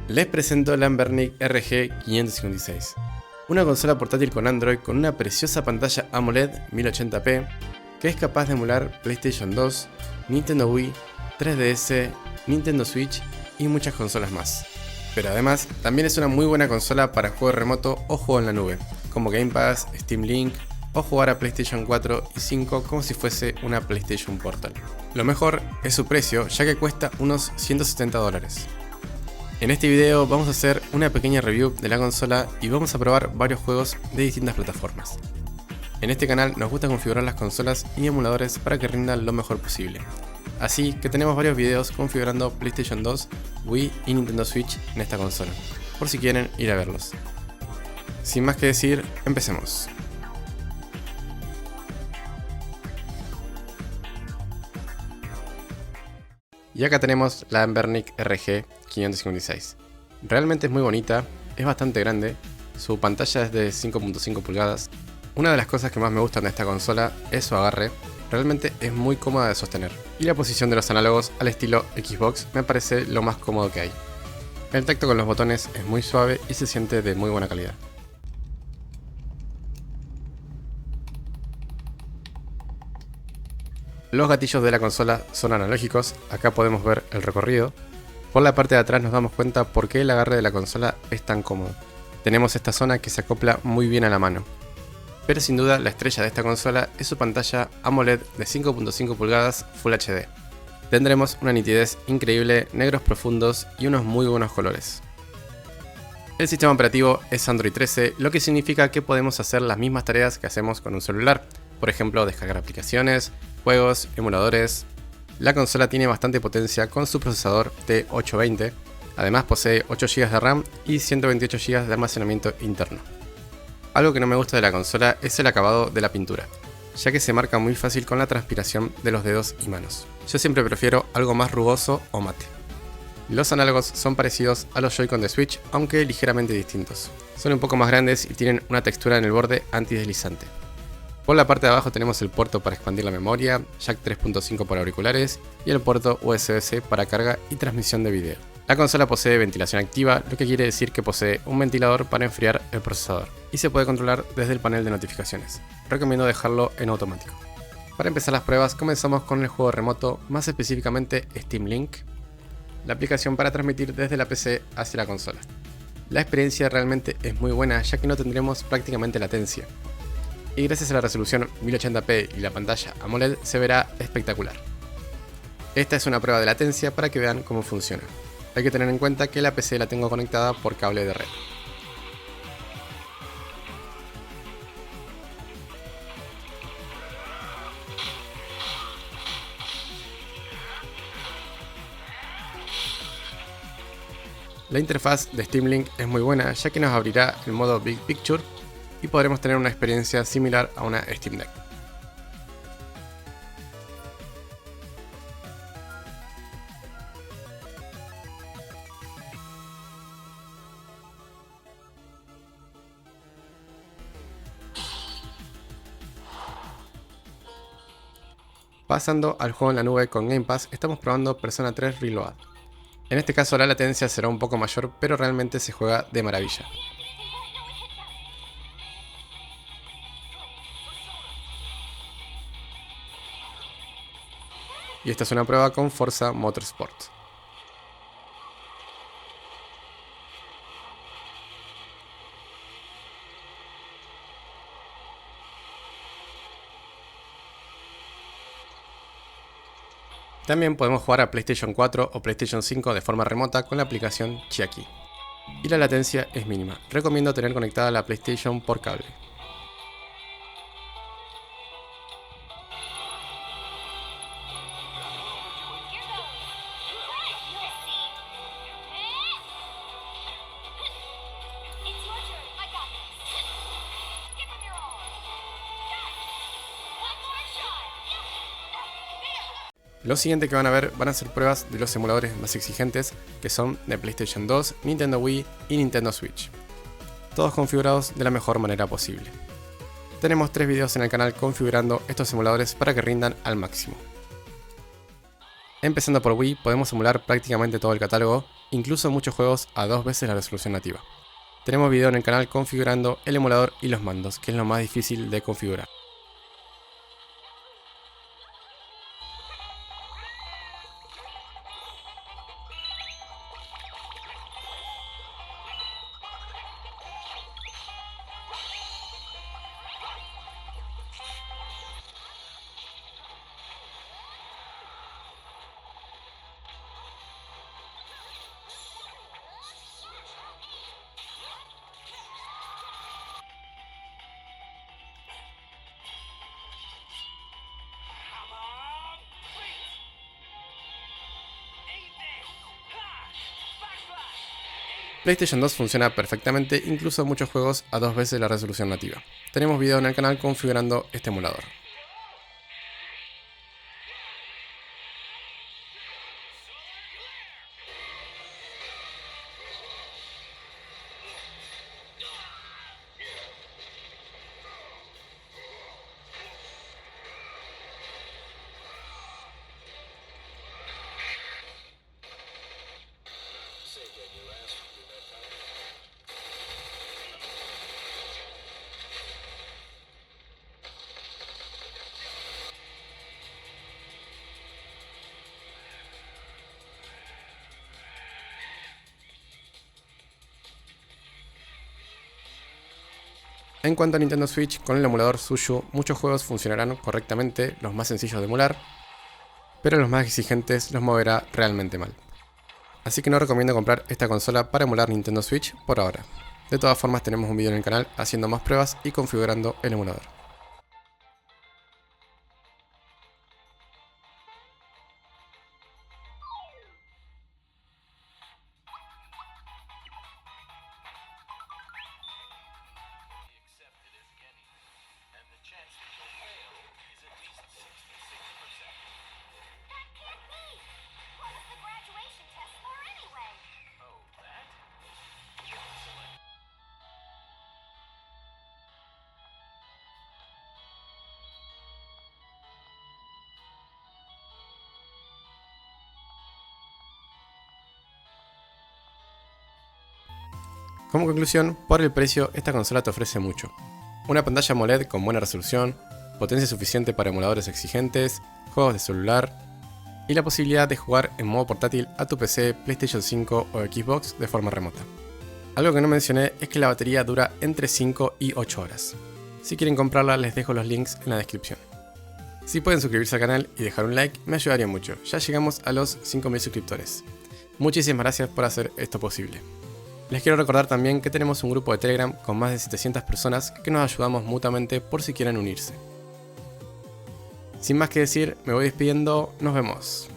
Les presento la Anbernic RG556, una consola portátil con Android con una preciosa pantalla AMOLED 1080p que es capaz de emular PlayStation 2, Nintendo Wii, 3DS, Nintendo Switch y muchas consolas más. Pero además también es una muy buena consola para juego remoto o juego en la nube, como Game Pass, Steam Link o jugar a PlayStation 4 y 5 como si fuese una PlayStation Portal. Lo mejor es su precio, ya que cuesta unos $170. En este video vamos a hacer una pequeña review de la consola y vamos a probar varios juegos de distintas plataformas. En este canal nos gusta configurar las consolas y emuladores para que rindan lo mejor posible. Así que tenemos varios videos configurando PlayStation 2, Wii y Nintendo Switch en esta consola, por si quieren ir a verlos. Sin más que decir, empecemos. Y acá tenemos la Anbernic RG556. Realmente es muy bonita, es bastante grande, su pantalla es de 5.5 pulgadas. Una de las cosas que más me gustan de esta consola es su agarre, realmente es muy cómoda de sostener. Y la posición de los análogos al estilo Xbox me parece lo más cómodo que hay. El tacto con los botones es muy suave y se siente de muy buena calidad. Los gatillos de la consola son analógicos, acá podemos ver el recorrido. Por la parte de atrás nos damos cuenta por qué el agarre de la consola es tan cómodo. Tenemos esta zona que se acopla muy bien a la mano. Pero sin duda la estrella de esta consola es su pantalla AMOLED de 5.5 pulgadas Full HD. Tendremos una nitidez increíble, negros profundos y unos muy buenos colores. El sistema operativo es Android 13, lo que significa que podemos hacer las mismas tareas que hacemos con un celular. Por ejemplo, descargar aplicaciones, juegos, emuladores. La consola tiene bastante potencia con su procesador T820, además posee 8 GB de RAM y 128 GB de almacenamiento interno. Algo que no me gusta de la consola es el acabado de la pintura, ya que se marca muy fácil con la transpiración de los dedos y manos. Yo siempre prefiero algo más rugoso o mate. Los análogos son parecidos a los Joy-Con de Switch, aunque ligeramente distintos. Son un poco más grandes y tienen una textura en el borde antideslizante. Por la parte de abajo tenemos el puerto para expandir la memoria, jack 3.5 para auriculares y el puerto USB-C para carga y transmisión de video. La consola posee ventilación activa, lo que quiere decir que posee un ventilador para enfriar el procesador y se puede controlar desde el panel de notificaciones. Recomiendo dejarlo en automático. Para empezar las pruebas comenzamos con el juego remoto, más específicamente Steam Link, la aplicación para transmitir desde la PC hacia la consola. La experiencia realmente es muy buena ya que no tendremos prácticamente latencia. Y gracias a la resolución 1080p y la pantalla AMOLED se verá espectacular. Esta es una prueba de latencia para que vean cómo funciona. Hay que tener en cuenta que la PC la tengo conectada por cable de red. La interfaz de Steam Link es muy buena ya que nos abrirá el modo Big Picture y podremos tener una experiencia similar a una Steam Deck. Pasando al juego en la nube con Game Pass, estamos probando Persona 3 Reload. En este caso la latencia será un poco mayor, pero realmente se juega de maravilla. Y esta es una prueba con Forza Motorsport. También podemos jugar a PlayStation 4 o PlayStation 5 de forma remota con la aplicación Chiaki. Y la latencia es mínima. Recomiendo tener conectada la PlayStation por cable. Lo siguiente que van a ver van a ser pruebas de los emuladores más exigentes, que son de PlayStation 2, Nintendo Wii y Nintendo Switch. Todos configurados de la mejor manera posible. Tenemos 3 videos en el canal configurando estos emuladores para que rindan al máximo. Empezando por Wii, podemos emular prácticamente todo el catálogo, incluso muchos juegos a 2 veces la resolución nativa. Tenemos video en el canal configurando el emulador y los mandos, que es lo más difícil de configurar. PlayStation 2 funciona perfectamente, incluso muchos juegos a 2 veces la resolución nativa. Tenemos video en el canal configurando este emulador. En cuanto a Nintendo Switch, con el emulador Suyu, muchos juegos funcionarán correctamente, los más sencillos de emular, pero los más exigentes los moverá realmente mal. Así que no recomiendo comprar esta consola para emular Nintendo Switch por ahora. De todas formas, tenemos un video en el canal haciendo más pruebas y configurando el emulador. Como conclusión, por el precio, esta consola te ofrece mucho. Una pantalla AMOLED con buena resolución, potencia suficiente para emuladores exigentes, juegos de celular y la posibilidad de jugar en modo portátil a tu PC, PlayStation 5 o Xbox de forma remota. Algo que no mencioné es que la batería dura entre 5 y 8 horas. Si quieren comprarla, les dejo los links en la descripción. Si pueden suscribirse al canal y dejar un like, me ayudaría mucho. Ya llegamos a los 5000 suscriptores. Muchísimas gracias por hacer esto posible. Les quiero recordar también que tenemos un grupo de Telegram con más de 700 personas que nos ayudamos mutuamente por si quieren unirse. Sin más que decir, me voy despidiendo, nos vemos.